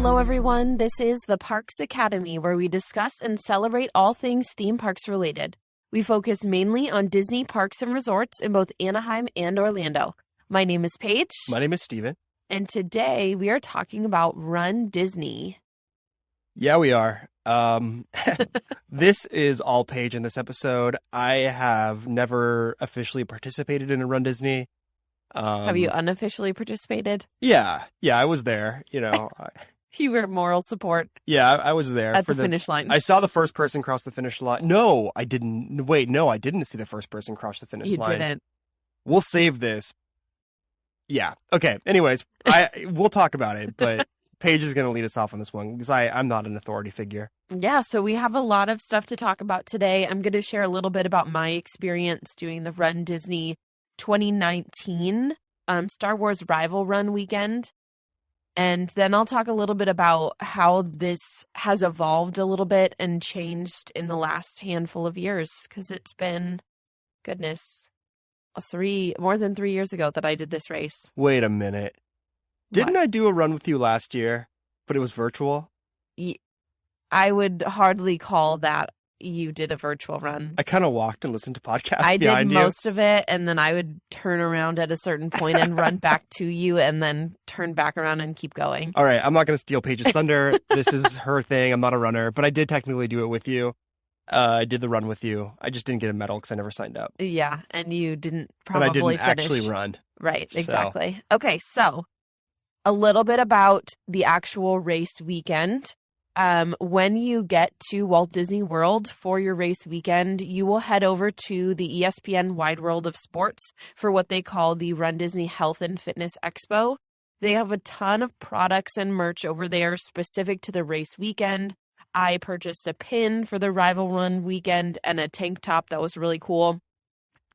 Hello, everyone. This is the Parks Academy, where we discuss and celebrate all things theme parks related. We focus mainly on Disney parks and resorts in both Anaheim and Orlando. My name is Paige. My name is Steven. And today we are talking about Run Disney. Yeah, we are. This is all Paige in this episode. I have never officially participated in a Run Disney. Have you unofficially participated? Yeah, I was there. You know, You were moral support. Yeah, I was there at the finish line. I saw the first person cross the finish line. No, I didn't. Wait, no, I didn't see the first person cross the finish line. You didn't. We'll save this. Yeah. Okay. Anyways, we'll talk about it, but Paige is going to lead us off on this one because I'm not an authority figure. Yeah, so we have a lot of stuff to talk about today. I'm going to share a little bit about my experience doing the Run Disney 2019 Star Wars Rival Run weekend. And then I'll talk a little bit about how this has evolved a little bit and changed in the last handful of years, because it's been, goodness, more than 3 years ago that I did this race. Wait a minute. Didn't I do a run with you last year, but it was virtual? I would hardly call that you did a virtual run. I kind of walked and listened to podcasts I behind did you. most of it, and then I would turn around at a certain point and run back to you and then turn back around and keep going. All right, I'm not going to steal Paige's thunder. This is her thing. I'm not a runner, but I did technically do it with you. I did the run with you. I just didn't get a medal because I never signed up. Yeah, and you didn't probably finish. But I didn't finish. actually run. Right, exactly. So. Okay, so a little bit about the actual race weekend. When you get to Walt Disney World for your race weekend, you will head over to the ESPN Wide World of Sports for what they call the Run Disney Health and Fitness Expo. They have a ton of products and merch over there specific to the race weekend. I purchased a pin for the Rival Run weekend and a tank top that was really cool.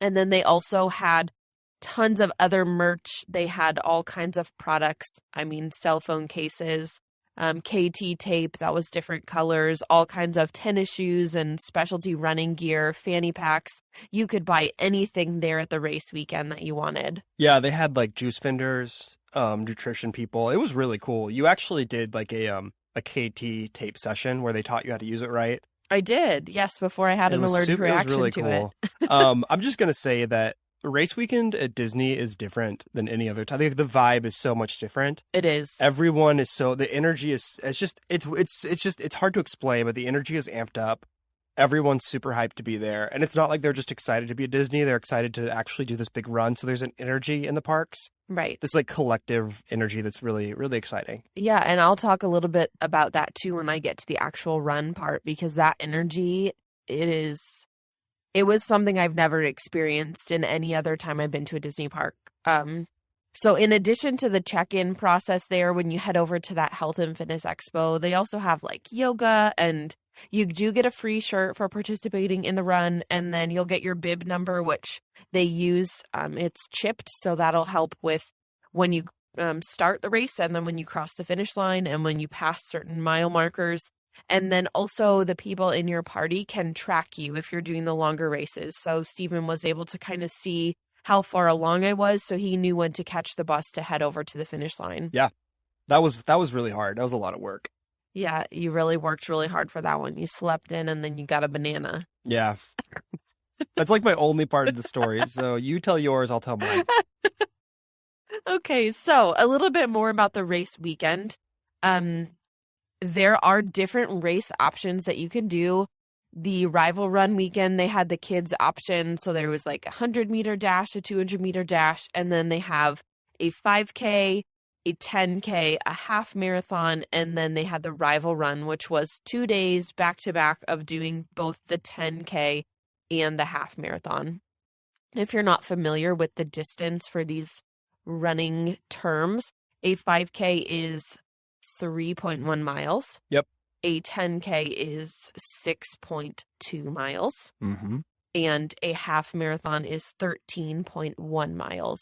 And then they also had tons of other merch. They had all kinds of products. I mean, cell phone cases, KT tape that was different colors, all kinds of tennis shoes and specialty running gear, fanny packs. You could buy anything there at the race weekend that you wanted. Yeah, they had like juice vendors, nutrition people. It was really cool. You actually did like a KT tape session where they taught you how to use it right. I did, yes, before I had an allergic reaction really to cool. it. I'm just going to say that race weekend at Disney is different than any other time. The vibe is so much different. It is. Everyone is the energy is, it's hard to explain, but the energy is amped up. Everyone's super hyped to be there. And it's not like they're just excited to be at Disney. They're excited to actually do this big run. So there's an energy in the parks. Right. This like collective energy that's really, really exciting. Yeah. And I'll talk a little bit about that too when I get to the actual run part, because that energy, it was something I've never experienced in any other time I've been to a Disney park. So in addition to the check-in process there, when you head over to that Health and Fitness Expo, they also have like yoga, and you do get a free shirt for participating in the run. And then you'll get your bib number, which they use. It's chipped, so that'll help with when you start the race and then when you cross the finish line and when you pass certain mile markers. And then also the people in your party can track you if you're doing the longer races. So Stephen was able to kind of see how far along I was, so he knew when to catch the bus to head over to the finish line. Yeah, that was really hard. That was a lot of work. Yeah, you really worked really hard for that one. You slept in and then you got a banana. Yeah. That's like my only part of the story. So you tell yours, I'll tell mine. Okay, so a little bit more about the race weekend. There are different race options that you can do. The Rival Run weekend, they had the kids option. So there was like a 100-meter dash, a 200-meter dash, and then they have a 5K, a 10K, a half marathon, and then they had the Rival Run, which was 2 days back-to-back of doing both the 10K and the half marathon. If you're not familiar with the distance for these running terms, a 5K is 3.1 miles. Yep. A 10K is 6.2 miles. Mm-hmm. And a half marathon is 13.1 miles.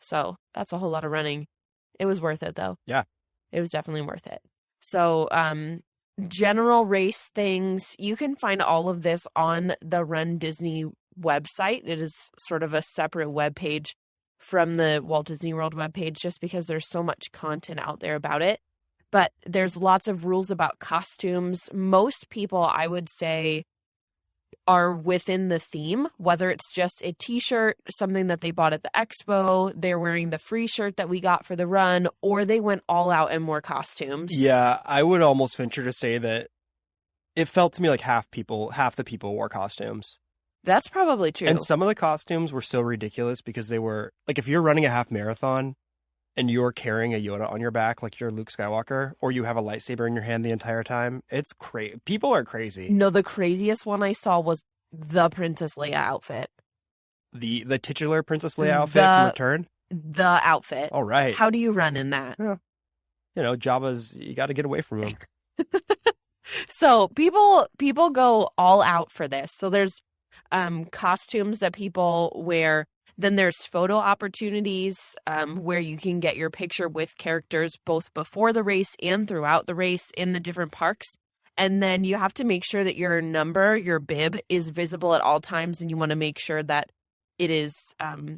So that's a whole lot of running. It was worth it, though. Yeah. It was definitely worth it. So general race things, you can find all of this on the Run Disney website. It is sort of a separate webpage from the Walt Disney World webpage just because there's so much content out there about it. But there's lots of rules about costumes. Most people, I would say, are within the theme, whether it's just a t-shirt, something that they bought at the expo, they're wearing the free shirt that we got for the run, or they went all out in more costumes. Yeah, I would almost venture to say that it felt to me like half the people wore costumes. That's probably true. And some of the costumes were so ridiculous because they were, like, if you're running a half marathon and you're carrying a Yoda on your back like you're Luke Skywalker, or you have a lightsaber in your hand the entire time, it's crazy. People are crazy. No, the craziest one I saw was the Princess Leia outfit. The titular Princess Leia outfit from Return? The outfit. All right. How do you run in that? Yeah. You know, Jabba's, you got to get away from him. So people go all out for this. So there's costumes that people wear. Then there's photo opportunities where you can get your picture with characters both before the race and throughout the race in the different parks. And then you have to make sure that your number, your bib, is visible at all times. And you want to make sure that it is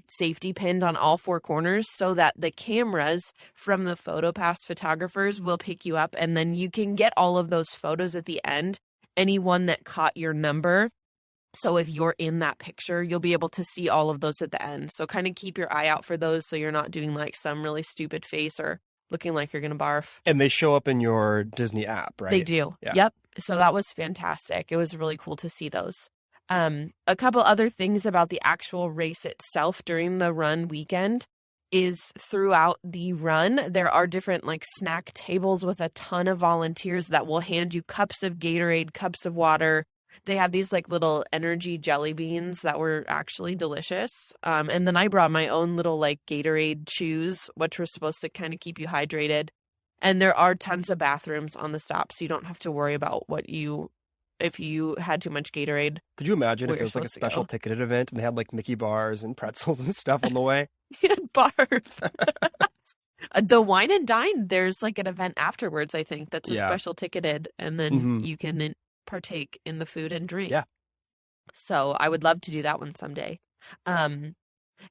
safety pinned on all four corners so that the cameras from the PhotoPass photographers will pick you up. And then you can get all of those photos at the end. Anyone that caught your number. So if you're in that picture, you'll be able to see all of those at the end. So kind of keep your eye out for those so you're not doing like some really stupid face or looking like you're going to barf. And they show up in your Disney app, right? They do. Yeah. Yep. So that was fantastic. It was really cool to see those. A couple other things about the actual race itself during the run weekend is throughout the run, there are different like snack tables with a ton of volunteers that will hand you cups of Gatorade, cups of water. They have these like little energy jelly beans that were actually delicious. And then I brought my own little like Gatorade chews, which were supposed to kind of keep you hydrated. And there are tons of bathrooms on the stop, so you don't have to worry about if you had too much Gatorade. Could you imagine if where it was like a you're supposed to special go. ticketed event and they had like Mickey bars and pretzels and stuff on the way? Barf. The Wine and Dine, there's like an event afterwards, I think, that's a Yeah. special ticketed, and then you can partake in the food and drink. Yeah. So I would love to do that one someday. And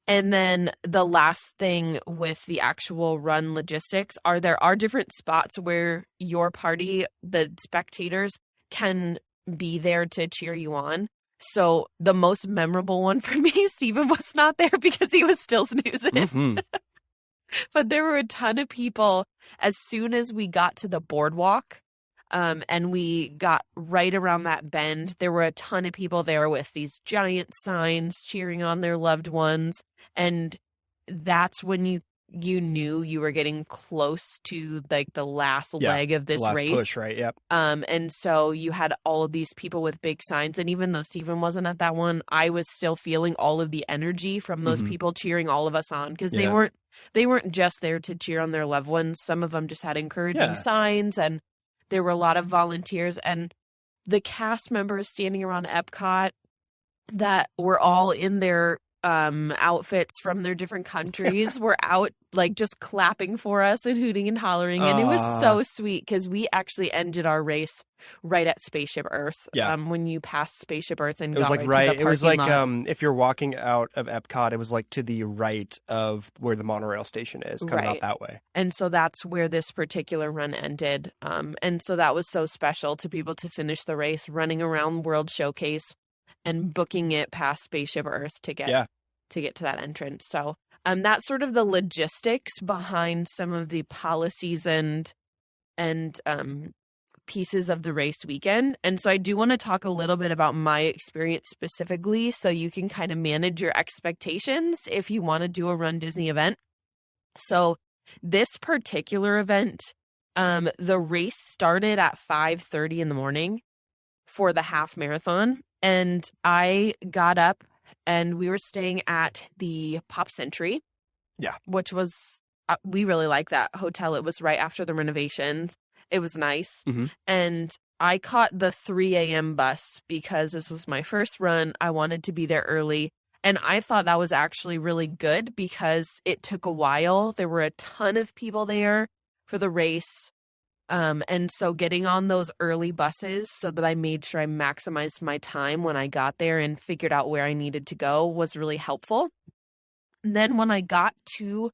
then the last thing with the actual run logistics there are different spots where your party, the spectators, can be there to cheer you on. So the most memorable one for me, Stephen was not there because he was still snoozing. Mm-hmm. But there were a ton of people as soon as we got to the boardwalk. And we got right around that bend. There were a ton of people there with these giant signs cheering on their loved ones. And that's when you knew you were getting close to like the last leg of this last race. push, right? Yep. And so you had all of these people with big signs. And even though Stephen wasn't at that one, I was still feeling all of the energy from those people cheering all of us on because they weren't just there to cheer on their loved ones. Some of them just had encouraging signs, and there were a lot of volunteers and the cast members standing around Epcot that were all in their outfits from their different countries were out like just clapping for us and hooting and hollering. And it was so sweet because we actually ended our race right at Spaceship Earth. Yeah. When you passed Spaceship Earth and It was got like right to the it was like parking lot. if you're walking out of Epcot, it was like to the right of where the monorail station is, coming out that way. And so that's where this particular run ended. And so that was so special to be able to finish the race running around World Showcase and booking it past Spaceship Earth to get to that entrance. So that's sort of the logistics behind some of the policies and pieces of the race weekend. And so I do want to talk a little bit about my experience specifically so you can kind of manage your expectations if you want to do a Run Disney event. So this particular event, the race started at 5:30 in the morning for the half marathon. And I got up and we were staying at the Pop Century. Yeah. Which was, we really like that hotel. It was right after the renovations. It was nice. Mm-hmm. And I caught the 3 a.m. bus because this was my first run. I wanted to be there early. And I thought that was actually really good because it took a while. There were a ton of people there for the race. And so getting on those early buses so that I made sure I maximized my time when I got there and figured out where I needed to go was really helpful. And then when I got to,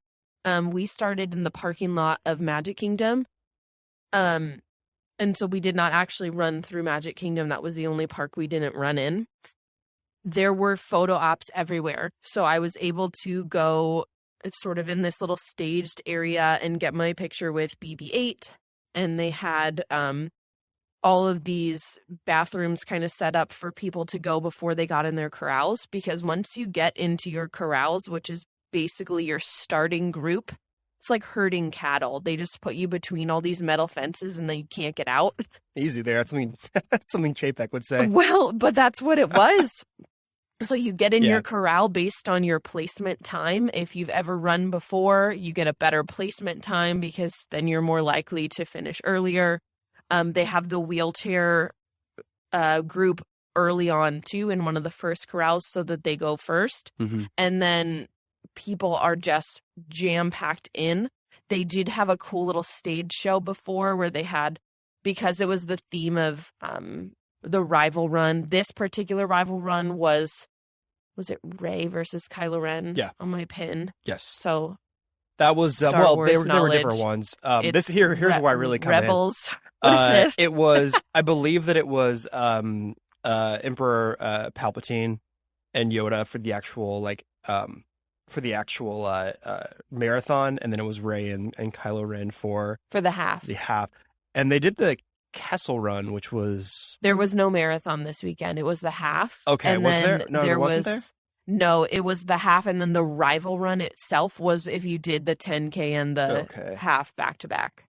we started in the parking lot of Magic Kingdom. And so we did not actually run through Magic Kingdom. That was the only park we didn't run in. There were photo ops everywhere. So I was able to go sort of in this little staged area and get my picture with BB-8. And they had all of these bathrooms kind of set up for people to go before they got in their corrals. Because once you get into your corrals, which is basically your starting group, it's like herding cattle. They just put you between all these metal fences and then you can't get out. Easy there. That's something Chapek would say. Well, but that's what it was. So you get in your corral based on your placement time. If you've ever run before, you get a better placement time because then you're more likely to finish earlier. They have the wheelchair group early on, too, in one of the first corrals so that they go first. Mm-hmm. And then people are just jam-packed in. They did have a cool little stage show before where they had, because it was the theme of the rival run. This particular rival run was it Rey versus Kylo Ren? Yeah. On my pin. Yes. So that was Star Wars they were different ones. Here's where I really come Rebels. in. What is this? It was, I believe that it was Emperor Palpatine and Yoda for the actual marathon, and then it was Rey and Kylo Ren for the half. The half, and they did the Kessel Run, which was there was no marathon this weekekend. It was the half. Okay, and was then there? No, there wasn't there. No, it was the half, and then the rival run itself was if you did the 10K and the half back to back.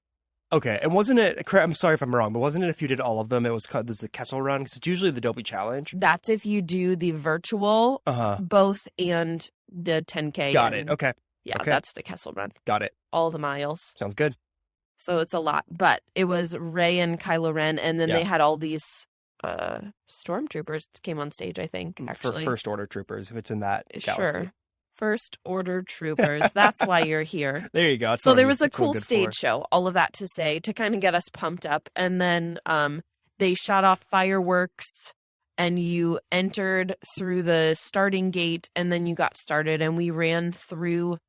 Okay, and wasn't it? I'm sorry if I'm wrong, but wasn't it if you did all of them? It was called the Kessel Run because it's usually the Dopey Challenge. That's if you do the virtual, both and the 10K. Got it. Okay. Yeah, okay. That's the Kessel Run. Got it. All the miles. Sounds good. So it's a lot, but it was Rey and Kylo Ren, and then they had all these stormtroopers came on stage. I think actually for First Order troopers, if it's in that galaxy. Sure. First Order troopers. That's why you're here. There you go. That's so there was a cool stage show. All of that to say to kind of get us pumped up, and then they shot off fireworks, and you entered through the starting gate, and then you got started, and we ran through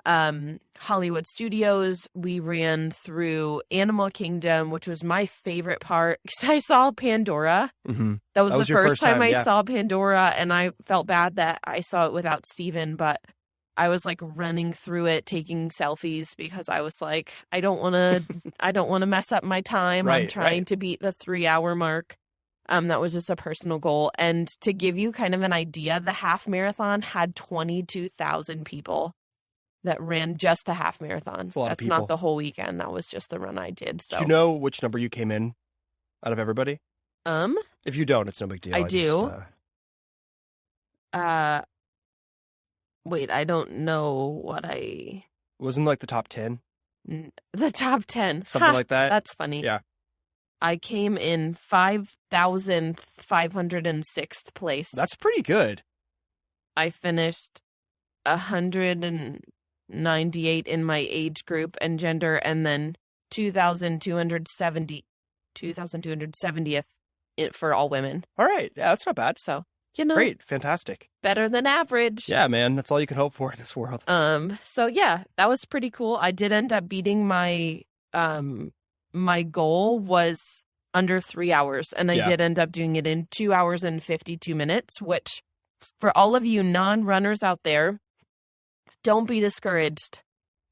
Hollywood Studios. We ran through Animal Kingdom, which was my favorite part because I saw Pandora. Mm-hmm. That was the first time I saw Pandora, and I felt bad that I saw it without Steven, but I was like running through it, taking selfies because I was like, I don't want to mess up my time. I'm trying to beat the 3-hour mark. That was just a personal goal. And to give you kind of an idea, the half marathon had 22,000 people that ran just the half marathon. That's not the whole weekend. That was just the run I did. So, do you know which number you came in out of everybody? If you don't, it's no big deal. I do. Wait, I don't know what I wasn't like the top 10. The top 10, something like that. That's funny. Yeah, I came in 5,506th place. That's pretty good. I finished 198 in my age group and gender, and then 2,270th for all women. All right. Yeah, that's not bad. So, great. Fantastic. Better than average. Yeah, man. That's all you can hope for in this world. So yeah, that was pretty cool. I did end up beating my goal was under 3 hours, and I did end up doing it in 2 hours and 52 minutes, which for all of you non-runners out there, don't be discouraged.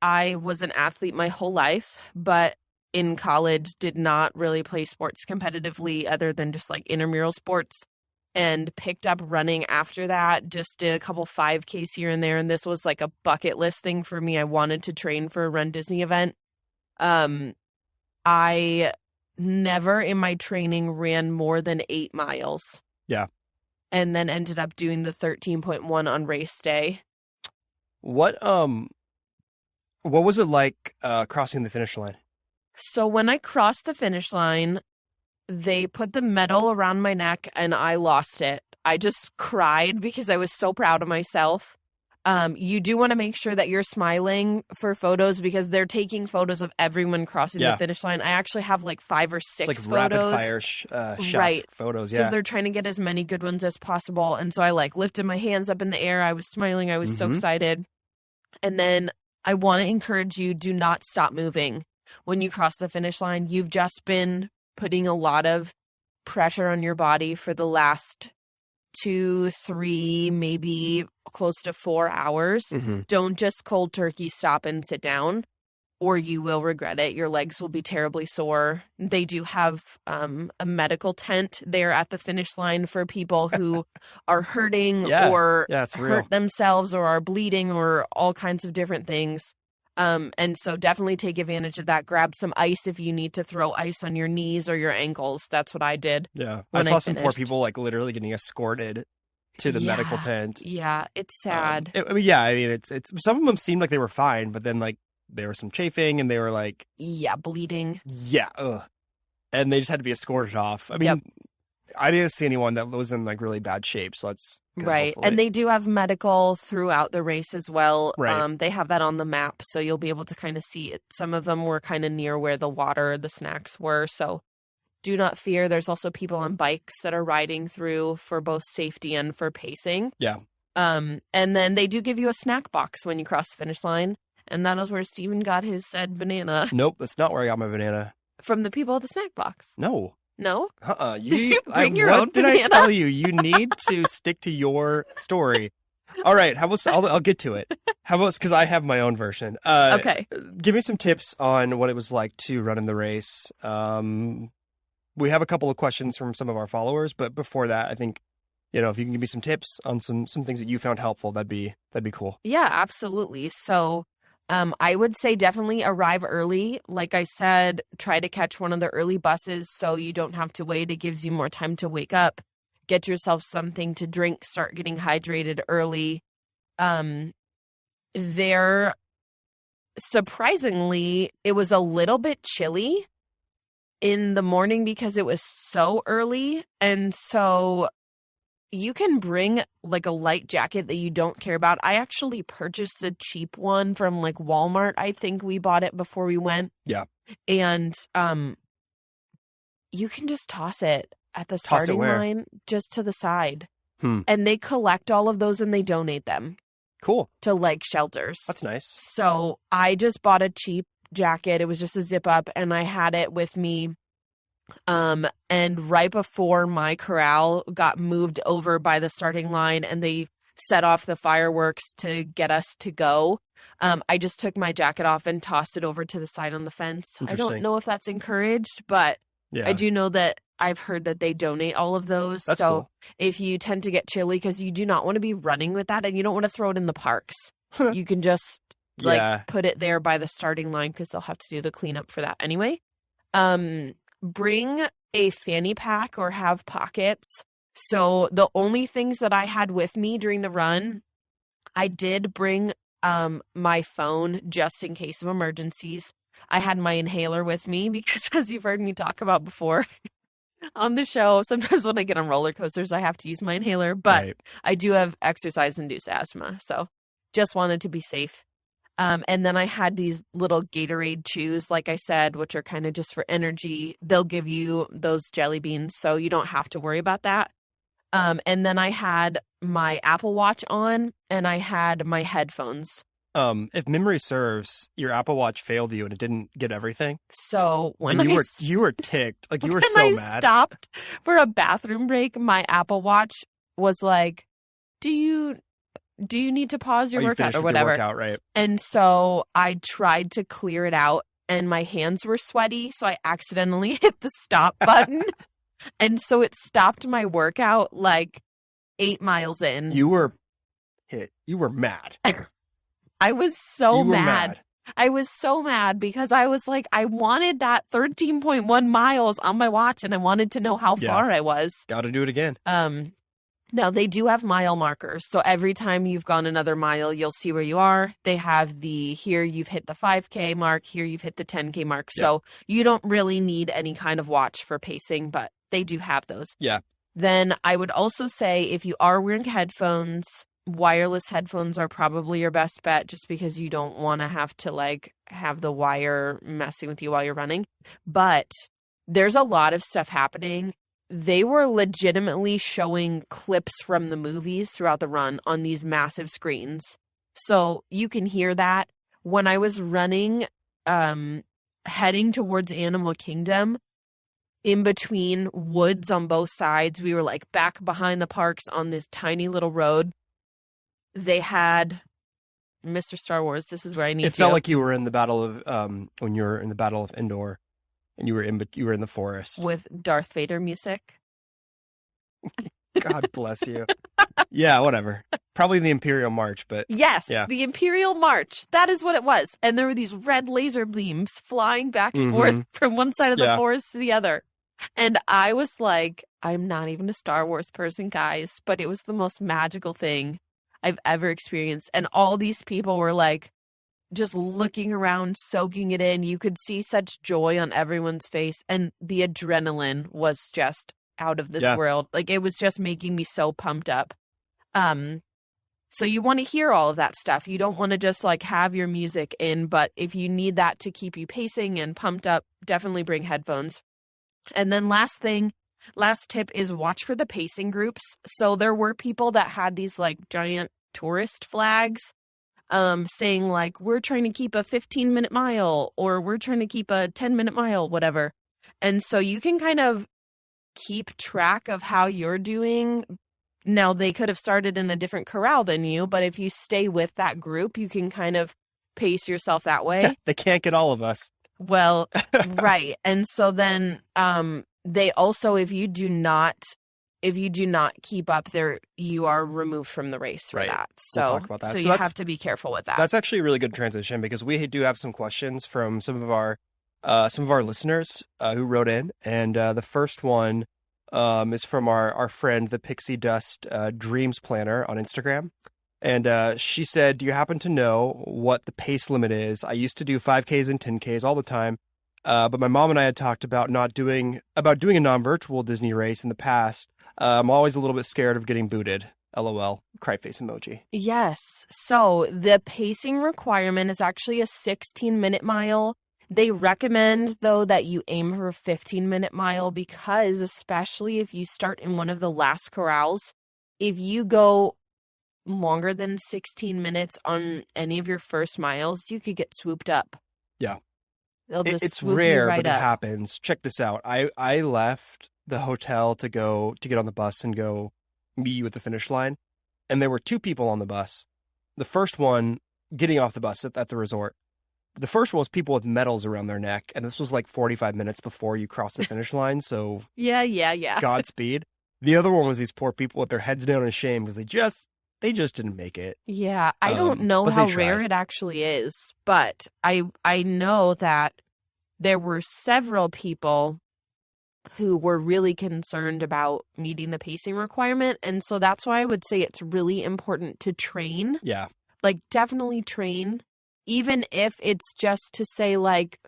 I was an athlete my whole life, but in college did not really play sports competitively other than just like intramural sports, and picked up running after that. Just did a couple 5Ks here and there, and this was like a bucket list thing for me. I wanted to train for a runDisney event. I never in my training ran more than 8 miles. Yeah. And then ended up doing the 13.1 on race day. What was it like crossing the finish line? So when I crossed the finish line, they put the medal around my neck and I lost it. I just cried because I was so proud of myself. You do want to make sure that you're smiling for photos because they're taking photos of everyone crossing the finish line. I actually have like 5 or 6 like photos. Rapid fire shots, photos, because they're trying to get as many good ones as possible. And so I like lifted my hands up in the air. I was smiling. I was so excited. And then I want to encourage you, do not stop moving. when you cross the finish line, you've just been putting a lot of pressure on your body for the last 2, 3, maybe close to 4 hours. Don't just cold turkey stop and sit down, or you will regret it. Your legs will be terribly sore. They do have a medical tent there at the finish line for people who are hurting or hurt themselves or are bleeding or all kinds of different things. And so definitely take advantage of that. Grab some ice if you need to throw ice on your knees or your ankles. That's what I did. Yeah. I saw some poor people like literally getting escorted to the medical tent. Yeah. It's sad. It's some of them seemed like they were fine, but then like there was some chafing and they were like, bleeding. Yeah. Ugh. And they just had to be escorted off. I mean, I didn't see anyone that was in like really bad shape. So that's good, right. hopefully. And they do have medical throughout the race as well. Right. They have that on the map. So you'll be able to kind of see it. Some of them were kind of near where the water, the snacks were. So do not fear. There's also people on bikes that are riding through for both safety and for pacing. Yeah. And then they do give you a snack box when you cross the finish line. And that is where Steven got his said banana. Nope, that's not where I got my banana. From the people at the snack box. No. No? Did you bring your own banana? What did I tell you? You need to stick to your story. All right, how about I'll get to it. How about, because I have my own version. Okay. Give me some tips on what it was like to run in the race. We have a couple of questions from some of our followers, but before that, I think, if you can give me some tips on some things that you found helpful, that'd be cool. Yeah, absolutely. So I would say definitely arrive early. Like I said, try to catch one of the early buses so you don't have to wait. It gives you more time to wake up, get yourself something to drink, start getting hydrated early. There, surprisingly, it was a little bit chilly in the morning because it was so early. And so you can bring like a light jacket that you don't care about. I actually purchased a cheap one from like Walmart. I think we bought it before we went. Yeah. And you can just toss it at the starting line, just to the side. And they collect all of those and they donate them. Cool. To like shelters. That's nice. So I just bought a cheap jacket. It was just a zip up and I had it with me. And right before my corral got moved over by the starting line and they set off the fireworks to get us to go, I just took my jacket off and tossed it over to the side on the fence. I don't know if that's encouraged, but I do know that I've heard that they donate all of those. That's so cool. If you tend to get chilly, because you do not want to be running with that and you don't want to throw it in the parks, you can just put it there by the starting line because they'll have to do the cleanup for that anyway. Bring a fanny pack or have pockets. So the only things that I had with me during the run, I did bring my phone just in case of emergencies. I had my inhaler with me because, as you've heard me talk about before on the show, sometimes when I get on roller coasters, I have to use my inhaler, but I do have exercise-induced asthma, so just wanted to be safe. And then I had these little Gatorade chews, like I said, which are kind of just for energy. They'll give you those jelly beans, so you don't have to worry about that. And then I had my Apple Watch on, and I had my headphones. If memory serves, your Apple Watch failed you and it didn't get everything. So when you were ticked, like you were so mad. When I stopped for a bathroom break, my Apple Watch was like, "Do you need to pause your workout or whatever?" Your workout, right? And so I tried to clear it out, and my hands were sweaty, so I accidentally hit the stop button, and so it stopped my workout like 8 miles in. You were hit. You were mad. I was so mad. I was so mad because I was like, I wanted that 13.1 miles on my watch and I wanted to know how far I was. Got to do it again. Now, they do have mile markers. So every time you've gone another mile, you'll see where you are. They have here you've hit the 5K mark, here you've hit the 10K mark. Yeah. So you don't really need any kind of watch for pacing, but they do have those. Yeah. Then I would also say if you are wearing headphones, wireless headphones are probably your best bet just because you don't want to have to have the wire messing with you while you're running. But there's a lot of stuff happening. They were legitimately showing clips from the movies throughout the run on these massive screens. So you can hear that. When I was running heading towards Animal Kingdom, in between woods on both sides. We were like back behind the parks on this tiny little road. They had Mr. Star Wars. This is where I need It felt like you were in the battle of when you were in the Battle of Endor, and you were in the forest with Darth Vader music. God bless you. Yeah, whatever. Probably the Imperial March, but yes, yeah. The Imperial March. That is what it was. And there were these red laser beams flying back and forth from one side of the forest to the other. And I was like, I'm not even a Star Wars person, guys, but it was the most magical thing I've ever experienced. And all these people were like just looking around, soaking it in. You could see such joy on everyone's face. And the adrenaline was just out of this world. Like, it was just making me so pumped up. So you want to hear all of that stuff. You don't want to just like have your music in, but if you need that to keep you pacing and pumped up, definitely bring headphones. And then last tip is watch for the pacing groups. So there were people that had these like giant tourist flags saying like, we're trying to keep a 15-minute mile, or we're trying to keep a 10-minute mile, whatever. And so you can kind of keep track of how you're doing. Now, they could have started in a different corral than you, but if you stay with that group, you can kind of pace yourself that way. They can't get all of us. Well, right. And so then they also, if you do not keep up there, you are removed from the race for that. So, we'll talk about that. So you have to be careful with that. That's actually a really good transition, because we do have some questions from some of our listeners who wrote in. And the first one is from our friend, the Pixie Dust Dreams Planner on Instagram. And she said, do you happen to know what the pace limit is? I used to do 5Ks and 10Ks all the time, but my mom and I had talked about doing a non-virtual Disney race in the past. I'm always a little bit scared of getting booted. LOL. Cry face emoji. Yes. So the pacing requirement is actually a 16-minute mile. They recommend, though, that you aim for a 15-minute mile, because especially if you start in one of the last corrals, if you go longer than 16 minutes on any of your first miles, you could get swooped up. Yeah. They'll just it's swoop rare, you right but up. It happens. Check this out. I left the hotel to get on the bus and go meet with the finish line, and there were two people on the bus. The first one getting off the bus at the resort. The first one was people with medals around their neck, and this was like 45 minutes before you cross the finish line, so yeah. Godspeed. The other one was these poor people with their heads down in shame because they just didn't make it. Yeah, I don't know how rare it actually is, but I know that there were several people who were really concerned about meeting the pacing requirement, and so that's why I would say it's really important to train. Yeah. Like, definitely train. Even if it's just to say, like,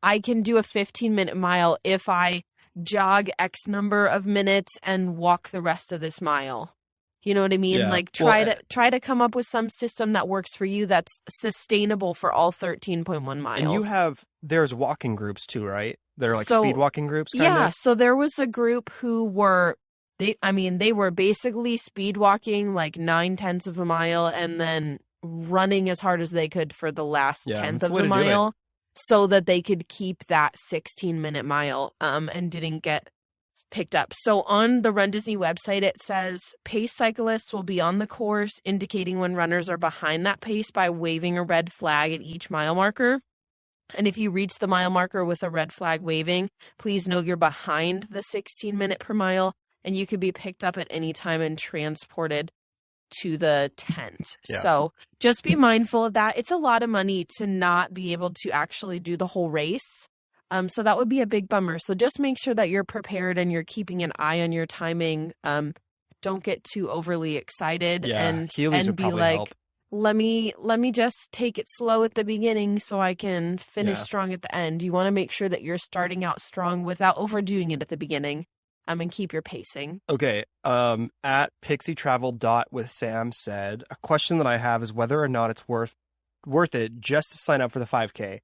I can do a 15-minute mile if I jog X number of minutes and walk the rest of this mile. You know what I mean? Yeah. Like, try to come up with some system that works for you that's sustainable for all 13.1 miles. And there's walking groups too, right? They're like speed walking groups, kind of? Yeah, so there was a group who were, they were basically speed walking like 9/10 of a mile and then running as hard as they could for the last 10th of the mile so that they could keep that 16-minute mile and didn't get picked up. So on the runDisney website, it says pace cyclists will be on the course, indicating when runners are behind that pace by waving a red flag at each mile marker. And if you reach the mile marker with a red flag waving, please note you're behind the 16-minute per mile, and you could be picked up at any time and transported to the tent. Yeah. So just be mindful of that. It's a lot of money to not be able to actually do the whole race. So that would be a big bummer. So just make sure that you're prepared and you're keeping an eye on your timing. Don't get too overly excited and be like, help. let me just take it slow at the beginning so I can finish strong at the end. You want to make sure that you're starting out strong without overdoing it at the beginning. And keep your pacing. Okay. At pixietravel. With Sam said, a question that I have is whether or not it's worth it just to sign up for the 5K.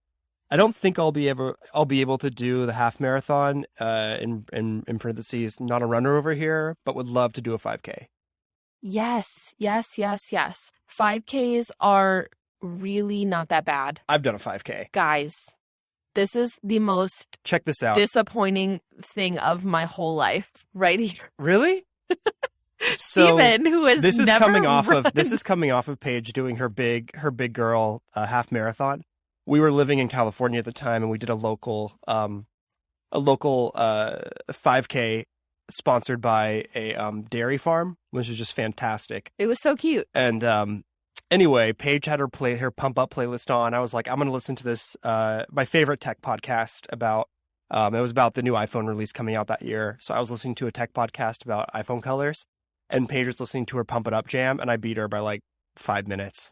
I don't think I'll be able to do the half marathon. In parentheses, not a runner over here, but would love to do a 5K. Yes. 5Ks are really not that bad. I've done a 5K. Guys, This is the most Check this out. disappointing thing of my whole life right here. Really? So Steven, who has this is never coming off run. of Paige doing her big girl half marathon. We were living in California at the time, and we did a local 5K sponsored by a dairy farm, which is just fantastic. It was so cute. And anyway, Paige had her pump up playlist on. I was like, I'm going to listen to this, my favorite tech podcast about, it was about the new iPhone release coming out that year. So I was listening to a tech podcast about iPhone colors, and Paige was listening to her Pump It Up jam, and I beat her by like 5 minutes.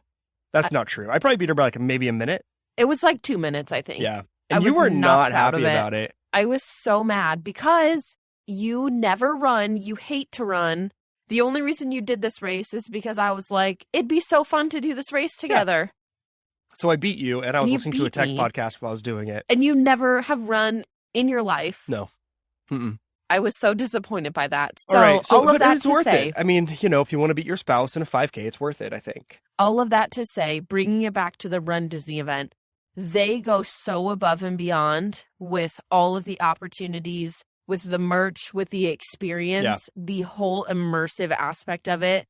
That's not true. I probably beat her by like maybe a minute. It was like 2 minutes, I think. Yeah. And you were not happy about it. I was so mad because you never run. You hate to run. The only reason you did this race is because I was like, it'd be so fun to do this race together. Yeah. So I beat you, and I was listening to a tech me. podcast while I was doing it. And you never have run in your life. No. Mm-mm. I was so disappointed by that. So all of that to say, I mean, if you want to beat your spouse in a 5K, it's worth it, I think. All of that to say, bringing it back to the runDisney event, they go so above and beyond with all of the opportunities, with the merch, with the experience, the whole immersive aspect of it.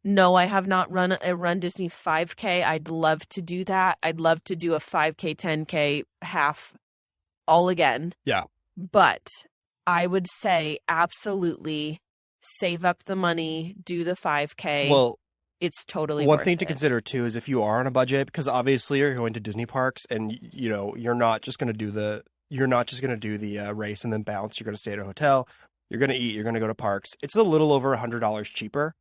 No, I have not run a runDisney 5K. I'd love to do that. I'd love to do a 5K, 10K, half, all again. Yeah. But I would say absolutely save up the money, do the 5K. Well, it's totally one worth thing to it. consider too is if you are on a budget, because obviously you're going to Disney parks, and you're not just going to do the race and then bounce. You're going to stay at a hotel. You're going to eat. You're going to go to parks. It's a little over $100 cheaper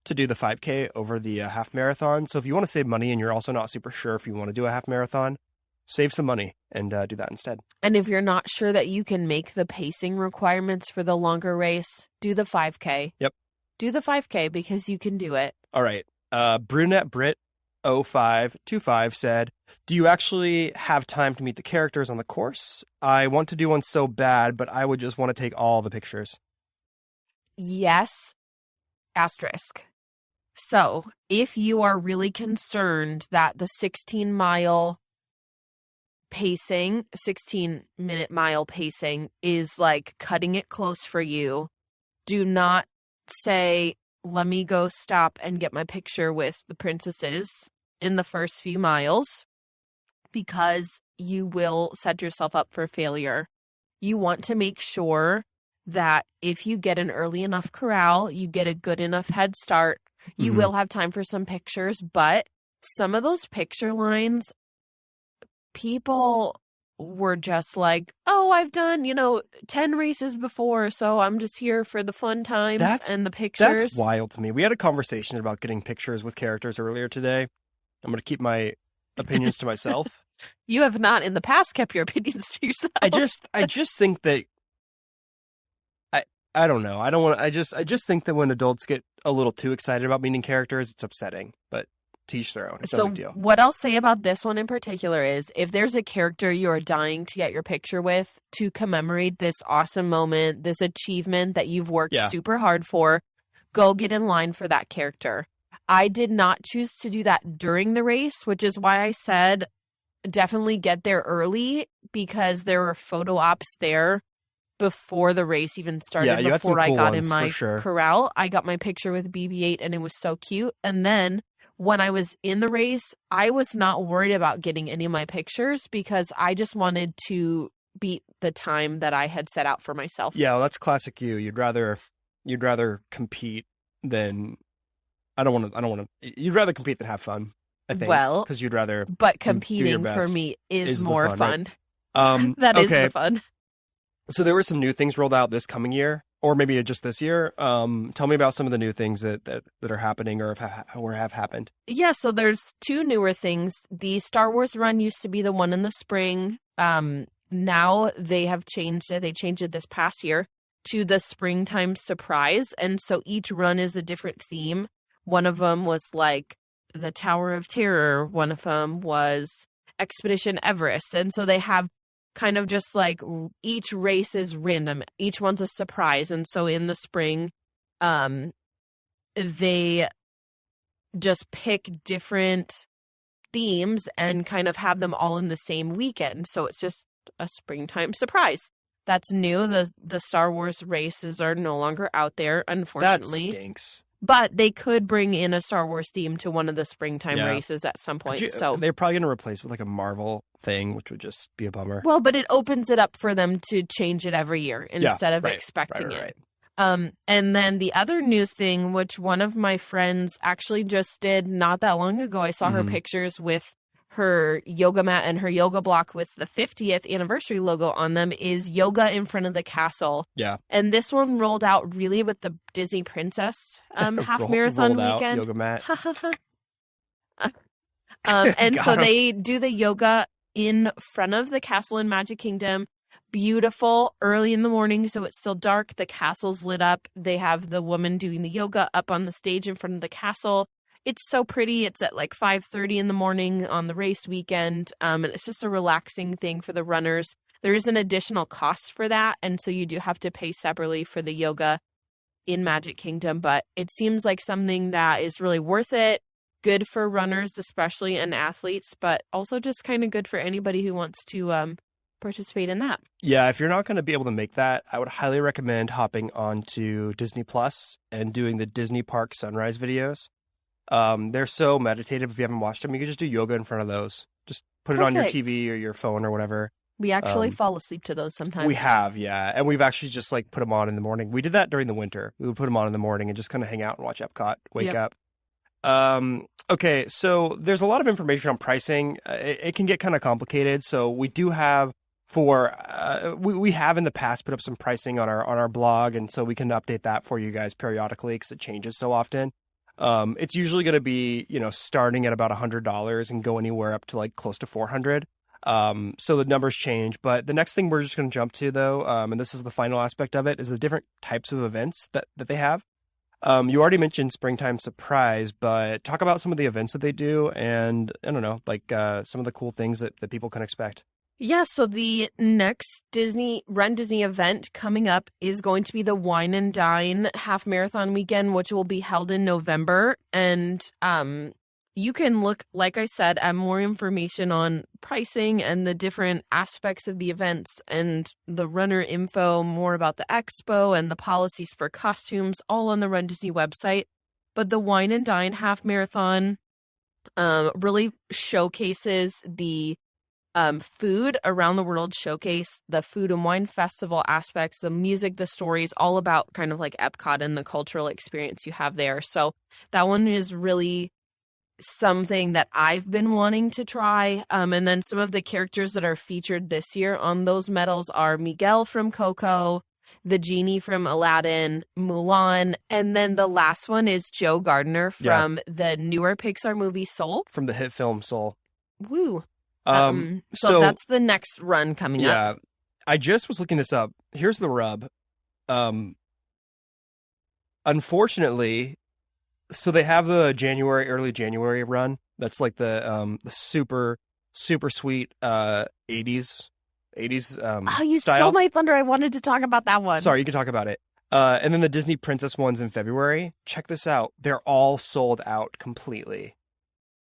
to do the 5K over the half marathon. So if you want to save money and you're also not super sure if you want to do a half marathon, save some money and do that instead. And if you're not sure that you can make the pacing requirements for the longer race, do the 5K. Yep. Do the 5K because you can do it. All right. Brunette Brit 0525 said, do you actually have time to meet the characters on the course? I want to do one so bad, but I would just want to take all the pictures. Yes. Asterisk. So if you are really concerned that the 16-minute mile pacing is like cutting it close for you, do not say, let me go stop and get my picture with the princesses in the first few miles, because you will set yourself up for failure. You want to make sure that if you get an early enough corral, you get a good enough head start, you will have time for some pictures. But some of those picture lines, people were just like, oh, I've done, 10 races before, so I'm just here for the fun times and the pictures. That's wild to me. We had a conversation about getting pictures with characters earlier today. I'm going to keep my opinions to myself. You have not in the past kept your opinions to yourself. I just think that I don't know. I just think that when adults get a little too excited about meeting characters, it's upsetting. But to each their own. It's no big deal. What I'll say about this one in particular is, if there's a character you are dying to get your picture with to commemorate this awesome moment, this achievement that you've worked super hard for, go get in line for that character. I did not choose to do that during the race, which is why I said definitely get there early, because there were photo ops there before the race even started, before I got in my corral. I got my picture with BB-8 and it was so cute. And then when I was in the race, I was not worried about getting any of my pictures because I just wanted to beat the time that I had set out for myself. Yeah, well, that's classic you. You'd rather compete than you'd rather compete than have fun, I think. Well, because you'd rather. But competing for me is more fun. Right? That is the fun. So there were some new things rolled out this coming year, or maybe just this year. Tell me about some of the new things that are happening or have happened. Yeah, so there's two newer things. The Star Wars run used to be the one in the spring. Now they have changed it. They changed it this past year to the springtime surprise. And so each run is a different theme. One of them was like the Tower of Terror. One of them was Expedition Everest. And so they have kind of just like each race is random. Each one's a surprise. And so in the spring, they just pick different themes and kind of have them all in the same weekend. So it's just a springtime surprise. That's new. The Star Wars races are no longer out there, unfortunately. That stinks. But they could bring in a Star Wars theme to one of the springtime races at some point. So they're probably going to replace it with like a Marvel thing, which would just be a bummer. Well, but it opens it up for them to change it every year instead of expecting it. And then the other new thing, which one of my friends actually just did not that long ago, I saw her pictures with her yoga mat and her yoga block with the 50th anniversary logo on them, is yoga in front of the castle. Yeah. And this one rolled out really with the Disney Princess half marathon weekend. Yoga mat. And so they do the yoga in front of the castle in Magic Kingdom. Beautiful, early in the morning, so it's still dark. The castle's lit up. They have the woman doing the yoga up on the stage in front of the castle. It's so pretty. It's at like 5:30 in the morning on the race weekend. And it's just a relaxing thing for the runners. There is an additional cost for that, and so you do have to pay separately for the yoga in Magic Kingdom. But it seems like something that is really worth it. Good for runners, especially, and athletes, but also just kind of good for anybody who wants to participate in that. Yeah, if you're not going to be able to make that, I would highly recommend hopping onto Disney Plus and doing the Disney Park sunrise videos. They're so meditative. If you haven't watched them, you can just do yoga in front of those. Just put it on your TV or your phone or whatever. We actually fall asleep to those sometimes. We have, yeah. And we've actually just like put them on in the morning. We did that during the winter. We would put them on in the morning and just kind of hang out and watch Epcot, wake up. Okay, so there's a lot of information on pricing. It can get kind of complicated. So we do have we have in the past put up some pricing on our blog, and so we can update that for you guys periodically because it changes so often. It's usually going to be, starting at about $100 and go anywhere up to like close to $400. So the numbers change, but the next thing we're just going to jump to though, and this is the final aspect of it, is the different types of events that they have. You already mentioned Springtime Surprise, but talk about some of the events that they do and I don't know, like, some of the cool things that people can expect. Yeah, so the next Run Disney event coming up is going to be the Wine and Dine Half Marathon Weekend, which will be held in November. And you can look, like I said, at more information on pricing and the different aspects of the events and the runner info, more about the expo and the policies for costumes, all on the Run Disney website. But the Wine and Dine Half Marathon really showcases the food around the world, showcase the food and wine festival aspects, the music, the stories, all about kind of like Epcot and the cultural experience you have there. So that one is really something that I've been wanting to try. And then some of the characters that are featured this year on those medals are Miguel from Coco, the genie from Aladdin, Mulan, and then the last one is Joe Gardner from the newer Pixar movie Soul. From the hit film Soul. Woo. So that's the next run coming up. Yeah, I just was looking this up. Here's the rub. Unfortunately, so they have the early January run. That's like the super sweet 80s you style. stole my thunder. I wanted to talk about that one. Sorry, you can talk about it. And then the Disney Princess ones in February. Check this out. They're all sold out completely.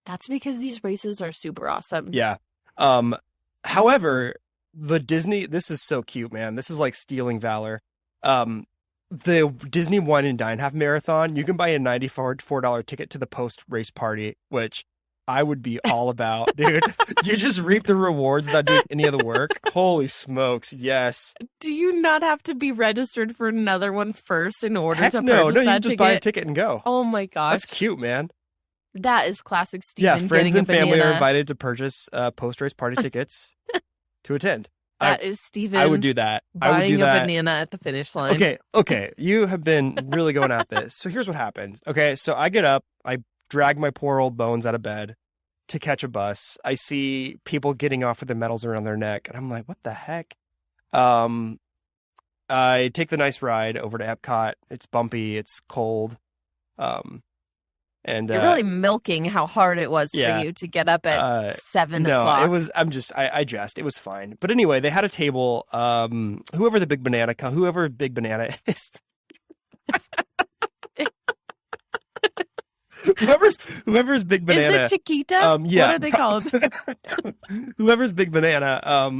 That's because these races are super awesome. Yeah. However, this is so cute, man. This is like stealing valor. The Disney Wine and Dine Half Marathon, you can buy a $94 ticket to the post-race party, which I would be all about, dude. You just reap the rewards without doing any of the work. Holy smokes, yes. Do you not have to be registered for another one first in order to purchase no, that you just ticket? buy a ticket and go. Oh my gosh. That's cute, man. That is classic Steven. Yeah, friends and family banana. are invited to purchase post-race party tickets to attend. That is Steven. I would do that. Buying a banana at the finish line. Okay. You have been really going at this. So here's what happens. Okay, so I get up. I drag my poor old bones out of bed to catch a bus. I see people getting off with the medals around their neck, and I'm like, what the heck? I take the nice ride over to Epcot. It's bumpy. It's cold. And you're really milking how hard it was for you to get up at 7 o'clock. No, it was. I jest. It was fine. But anyway, they had a table. Whoever Big Banana is. whoever's Big Banana. Is it Chiquita? Yeah. What are they called? Whoever's Big Banana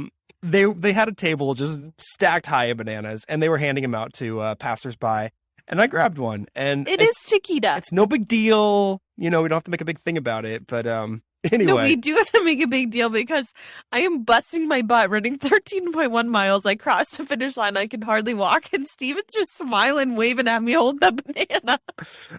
they had a table just stacked high of bananas, and they were handing them out to passersby. And I grabbed one, and It is Chiquita. It's no big deal. We don't have to make a big thing about it. But anyway. No, we do have to make a big deal because I am busting my butt running 13.1 miles. I crossed the finish line. I can hardly walk. And Steven's just smiling, waving at me, holding the banana.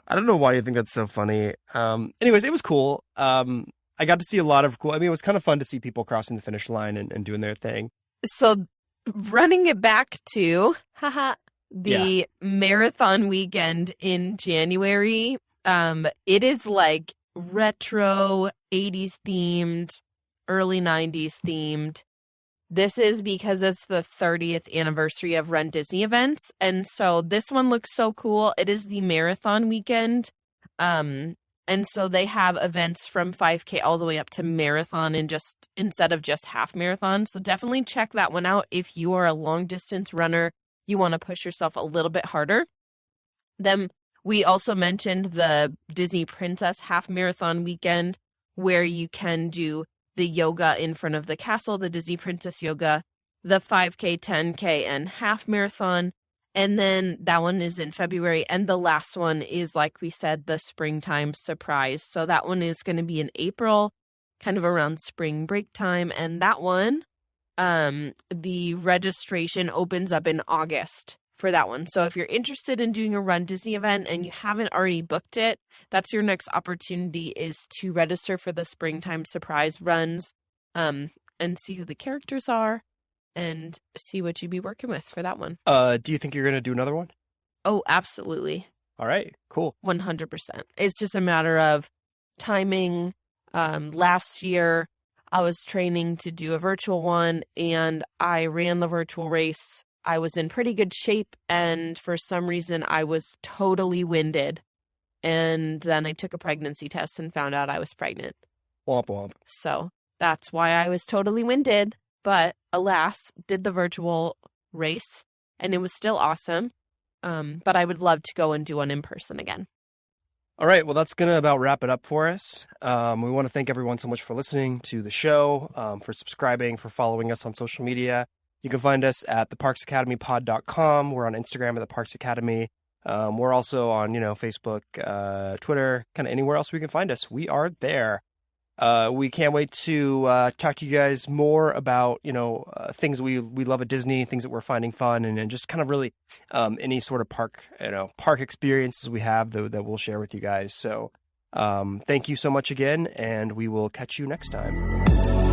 I don't know why you think that's so funny. Anyways, it was cool. I got to see a lot of cool. I mean, it was kind of fun to see people crossing the finish line and doing their thing. So running it back to the marathon weekend in January, it is like retro 80s themed, early 90s themed. This is because it's the 30th anniversary of Run Disney events. And so this one looks so cool. It is the marathon weekend. And so they have events from 5K all the way up to marathon and just instead of just half marathon. So definitely check that one out if you are a long distance runner. You want to push yourself a little bit harder. Then we also mentioned the Disney Princess Half Marathon weekend where you can do the yoga in front of the castle, the Disney Princess Yoga, the 5K, 10K, and half marathon. And then that one is in February. And the last one is, like we said, the springtime surprise. So that one is going to be in April, kind of around spring break time. And that one, the registration opens up in August for that one. So if you're interested in doing a Run Disney event and you haven't already booked it, that's your next opportunity is to register for the springtime surprise runs, and see who the characters are and see what you'd be working with for that one. Do you think you're going to do another one? Oh, absolutely. All right, cool. 100%. It's just a matter of timing. Last year, I was training to do a virtual one, and I ran the virtual race. I was in pretty good shape, and for some reason, I was totally winded. And then I took a pregnancy test and found out I was pregnant. Womp womp. So that's why I was totally winded. But alas, did the virtual race, and it was still awesome. But I would love to go and do one in person again. All right, well, that's going to about wrap it up for us. We want to thank everyone so much for listening to the show, for subscribing, for following us on social media. You can find us at theparksacademypod.com. We're on Instagram at the Parks Academy. We're also on, Facebook, Twitter, kind of anywhere else we can find us. We are there. We can't wait to talk to you guys more about, things we love at Disney, things that we're finding fun, and just kind of really any sort of park experiences we have that we'll share with you guys. So thank you so much again, and we will catch you next time.